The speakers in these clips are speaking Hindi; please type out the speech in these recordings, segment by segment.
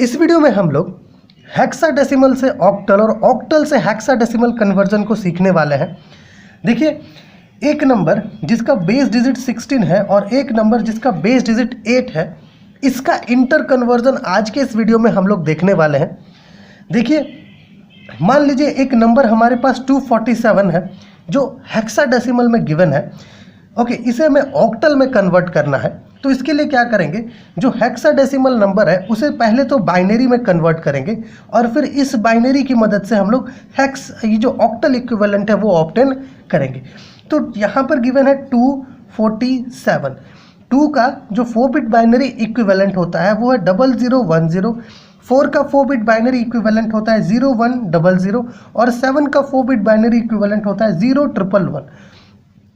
इस वीडियो में हम लोग हेक्साडेसिमल से ऑक्टल और ऑक्टल से हेक्साडेसिमल कन्वर्जन को सीखने वाले हैं। देखिए, एक नंबर जिसका बेस डिजिट 16 है और एक नंबर जिसका बेस डिजिट 8 है, इसका इंटर कन्वर्जन आज के इस वीडियो में हम लोग देखने वाले हैं। देखिए, मान लीजिए एक नंबर हमारे पास 247 है जो हेक्साडेसिमल में गिवन है। ओके, इसे हमें ऑक्टल में कन्वर्ट करना है। तो इसके लिए क्या करेंगे, जो हेक्साडेसिमल नंबर है उसे पहले तो बाइनरी में कन्वर्ट करेंगे और फिर इस बाइनरी की मदद से हम लोग ये जो ऑक्टल इक्विवेलेंट है वो ऑब्टेन करेंगे। तो यहाँ पर गिवन है 247। 2 का जो 4 बिट बाइनरी इक्विवेलेंट होता है वो है 0010। 4 का 4 बिट बाइनरी इक्विवेलेंट होता है 0100 और 7 का 4 बिट बाइनरी इक्विवेलेंट होता है 0111।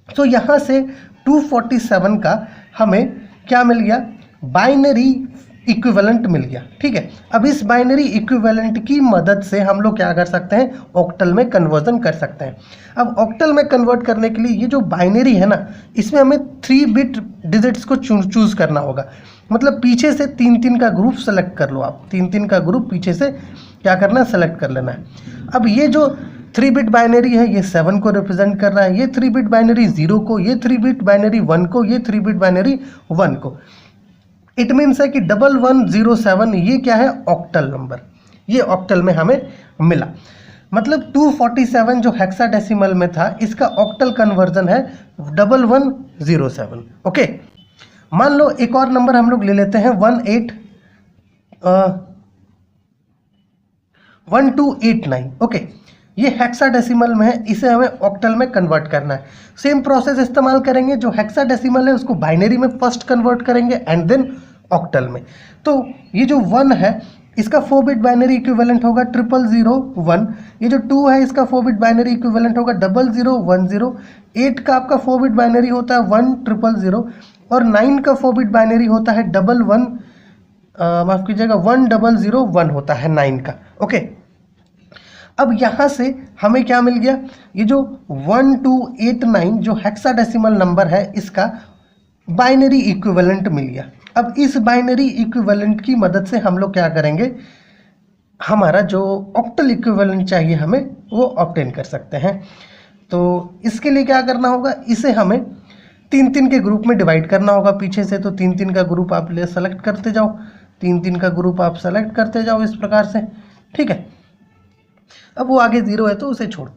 तो यहाँ से 247 का हमें क्या मिल गया, बाइनरी इक्विवेलेंट मिल गया। ठीक है, अब इस बाइनरी इक्विवेलेंट की मदद से हम लोग क्या कर सकते हैं, ऑक्टल में कन्वर्जन कर सकते हैं। अब ऑक्टल में कन्वर्ट करने के लिए ये जो बाइनरी है ना, इसमें हमें 3 बिट डिजिट्स को चूज करना होगा। मतलब पीछे से 3-3 का ग्रुप सेलेक्ट कर लो आप, 3-3 का ग्रुप पीछे से क्या करना है, सेलेक्ट कर लेना है। अब ये जो 3 बिट बाइनरी है ये 7 को रिप्रेजेंट कर रहा है, ये 3 बिट बाइनरी 0 को, ये 3 बिट बाइनरी 1 को, ये 3 बिट बाइनरी 1 को। इट मीन्स है कि 1107 ये क्या है, ऑक्टल नंबर। ये ऑक्टल में हमें मिला। मतलब 247 जो हेक्साडेसिमल में था इसका ऑक्टल कन्वर्जन है 1107। ओके, मान लो एक और नंबर हम लोग ले लेते हैं 1289। ओके, ये हेक्साडेसिमल में है, इसे हमें ऑक्टल में कन्वर्ट करना है। सेम प्रोसेस इस्तेमाल करेंगे, जो हेक्साडेसिमल है उसको बाइनरी में फर्स्ट कन्वर्ट करेंगे एंड देन ऑक्टल में। तो ये जो 1 है इसका 4 बिट बाइनरी इक्विवेलेंट होगा 0001। ये जो 2 है इसका 4 बिट बाइनरी इक्विवेलेंट होगा 0010। 8 का आपका 4 बिट बाइनरी होता है 1000 और 9 का 4 बिट बाइनरी होता है 1001 होता है 9 का। ओके, अब यहाँ से हमें क्या मिल गया, ये जो 1289 जो हेक्साडेसिमल नंबर है इसका बाइनरी इक्विवेलेंट मिल गया। अब इस बाइनरी इक्विवेलेंट की मदद से हम लोग क्या करेंगे, हमारा जो ऑक्टल इक्विवेलेंट चाहिए हमें वो ऑब्टेन कर सकते हैं। तो इसके लिए क्या करना होगा, इसे हमें 3-3 के ग्रुप में डिवाइड करना होगा पीछे से। तो 3-3 का ग्रुप आप सेलेक्ट करते जाओ, 3-3 का ग्रुप आप सेलेक्ट करते जाओ इस प्रकार से। ठीक है, अब वो आगे 0 है तो उसे छोड़ो।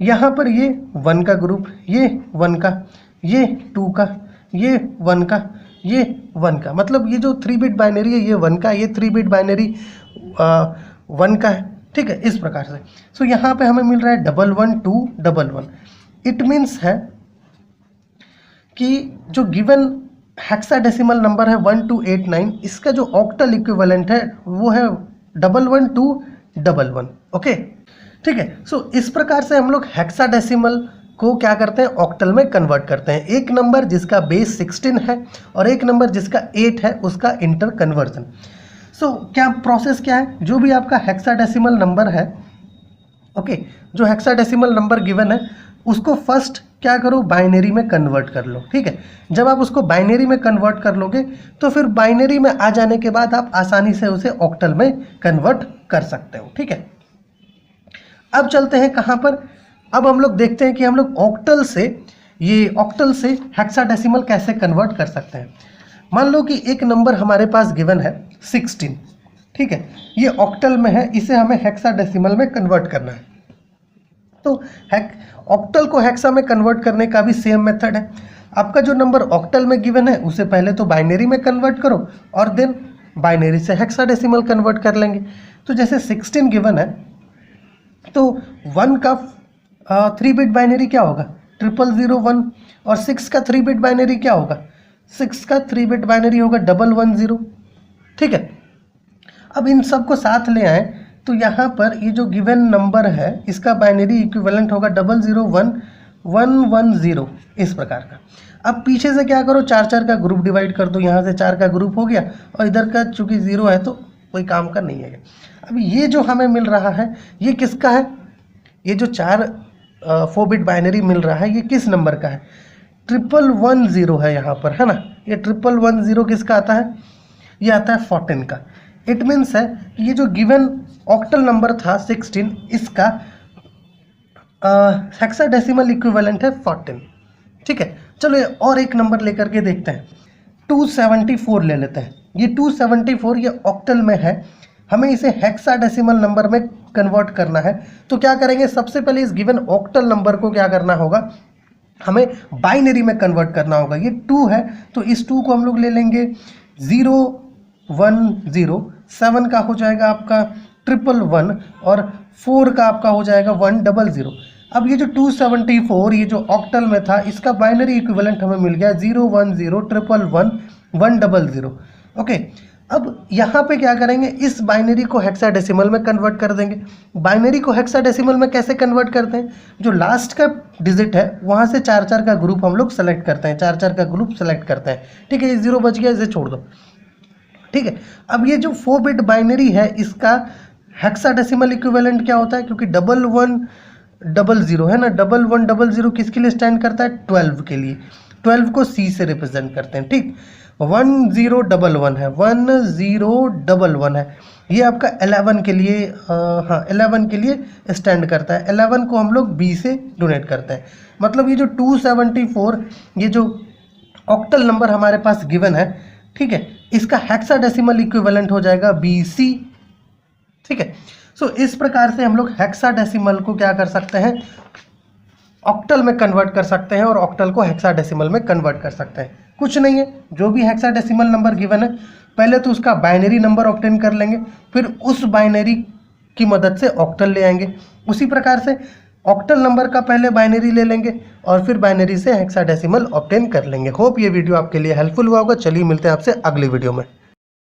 यहाँ पर ये 1 का ग्रुप, ये 1 का, ये 2 का, ये 1 का, ये 1 का। मतलब ये जो 3 बिट बाइनरी है ये 1 का, ये 3 बिट बाइनरी 1 का है। ठीक है, इस प्रकार से। सो यहाँ पे हमें मिल रहा है 11211। इट मीन्स है कि जो गिवन हेक्साडेसिमल नंबर है 1289, इसका जो ऑक्टल इक्विवेलेंट है वो है 11211। ओके, ठीक है। सो इस प्रकार से हम लोग हेक्साडेसिमल को क्या करते हैं, ऑक्टल में कन्वर्ट करते हैं। एक नंबर जिसका बेस 16 है और एक नंबर जिसका 8 है उसका इंटर कन्वर्जन। सो क्या प्रोसेस क्या है, जो भी आपका हेक्साडेसिमल नंबर है, ओके, जो हेक्साडेसिमल नंबर गिवन है उसको फर्स्ट क्या करो, बाइनरी में कन्वर्ट कर लो। ठीक है, जब आप उसको बाइनरी में कन्वर्ट कर लोगे तो फिर बाइनरी में आ जाने के बाद आप आसानी से उसे ऑक्टल में कन्वर्ट कर सकते हो। ठीक है, अब चलते हैं कहाँ पर, अब हम लोग देखते हैं कि हम लोग ऑक्टल से हेक्साडेसिमल कैसे कन्वर्ट कर सकते हैं। मान लो कि एक नंबर हमारे पास गिवन है 16। ठीक है, ये ऑक्टल में है, इसे हमें हेक्साडेसिमल में कन्वर्ट करना है। तो ऑक्टल को हेक्सा में कन्वर्ट करने का भी सेम मेथड है। आपका जो नंबर ऑक्टल में गिवन है उसे पहले तो बाइनरी में कन्वर्ट करो और देन बाइनरी से हेक्साडेसिमल कन्वर्ट कर लेंगे। तो जैसे 16 गिवन है तो 1 का 3 बिट बाइनरी क्या होगा, 0001 और 6 का 3 बिट बाइनरी क्या होगा, 6 का 3 बिट बाइनरी होगा 110। ठीक है, अब इन सब को साथ ले आए तो यहाँ पर ये जो गिवन नंबर है इसका बाइनरी इक्विवेलेंट होगा 001110 इस प्रकार का। अब पीछे से क्या करो, 4-4 का ग्रुप डिवाइड कर दो। यहाँ से 4 का ग्रुप हो गया और इधर का चूंकि 0 है तो कोई काम का नहीं है। अब ये जो हमें मिल रहा है ये किसका है, ये जो 4 बिट बाइनरी मिल रहा है ये किस नंबर का है, 1110 है यहाँ पर, है ना। ये 1110 किसका आता है, ये आता है 14 का। इट मीन्स है कि ये जो गिवन ऑक्टल नंबर था 16, इसका हेक्साडेसिमल इक्विवेलेंट है 14। ठीक है, चलो ये और एक नंबर लेकर के देखते हैं, 274 ले लेते हैं। ये 274 ये ऑक्टल में है, हमें इसे हेक्साडेसिमल नंबर में कन्वर्ट करना है। तो क्या करेंगे, सबसे पहले इस गिवन ऑक्टल नंबर को क्या करना होगा, हमें बाइनरी में कन्वर्ट करना होगा। ये 2 है तो इस 2 को हम लोग ले लेंगे 0 1 0, 7 का हो जाएगा आपका 111 और 4 का आपका हो जाएगा 100। अब ये जो 274 ये जो ऑक्टल में था, इसका बाइनरी इक्विवेलेंट हमें मिल गया 0 1 0 111 100। ओके, अब यहाँ पे क्या करेंगे, इस बाइनरी को हेक्साडेसिमल में कन्वर्ट कर देंगे। बाइनरी को हेक्साडेसिमल में कैसे कन्वर्ट करते हैं, जो लास्ट का डिजिट है वहाँ से 4 4 का ग्रुप हम लोग सेलेक्ट करते हैं, 4 4 का ग्रुप सेलेक्ट करते हैं। ठीक है, ये 0 बच गया, इसे छोड़ दो। ठीक है, अब ये जो 4 बिट बाइनरी है इसका हेक्साडेसिमल इक्विवेलेंट क्या होता है, क्योंकि 1100 है ना, 1100 किसके लिए स्टैंड करता है, 12 के लिए। 12 को C से रिप्रेजेंट करते हैं। ठीक, 1011 है, 1011 है, ये आपका 11 के लिए, हाँ 11 के लिए स्टैंड करता है। 11 को हम लोग B से डोनेट करते हैं। मतलब ये जो 274 ये जो ऑक्टल नंबर हमारे पास गिवन है, ठीक है, इसका हेक्साडेसिमल इक्विवेलेंट हो जाएगा BC। ठीक है, सो इस प्रकार से हम लोग हेक्साडेसिमल को क्या कर सकते हैं, ऑक्टल में कन्वर्ट कर सकते हैं और ऑक्टल को हेक्साडेसिमल में कन्वर्ट कर सकते हैं। कुछ नहीं है, जो भी हेक्साडेसिमल नंबर गिवन है पहले तो उसका बाइनरी नंबर ऑब्टेन कर लेंगे, फिर उस बाइनरी की मदद से ऑक्टल ले आएंगे। उसी प्रकार से ऑक्टल नंबर का पहले बाइनरी ले लेंगे और फिर बाइनरी से हेक्साडेसिमल ऑब्टेन कर लेंगे। होप ये वीडियो आपके लिए हेल्पफुल हुआ होगा। चलिए मिलते हैं आपसे अगली वीडियो में।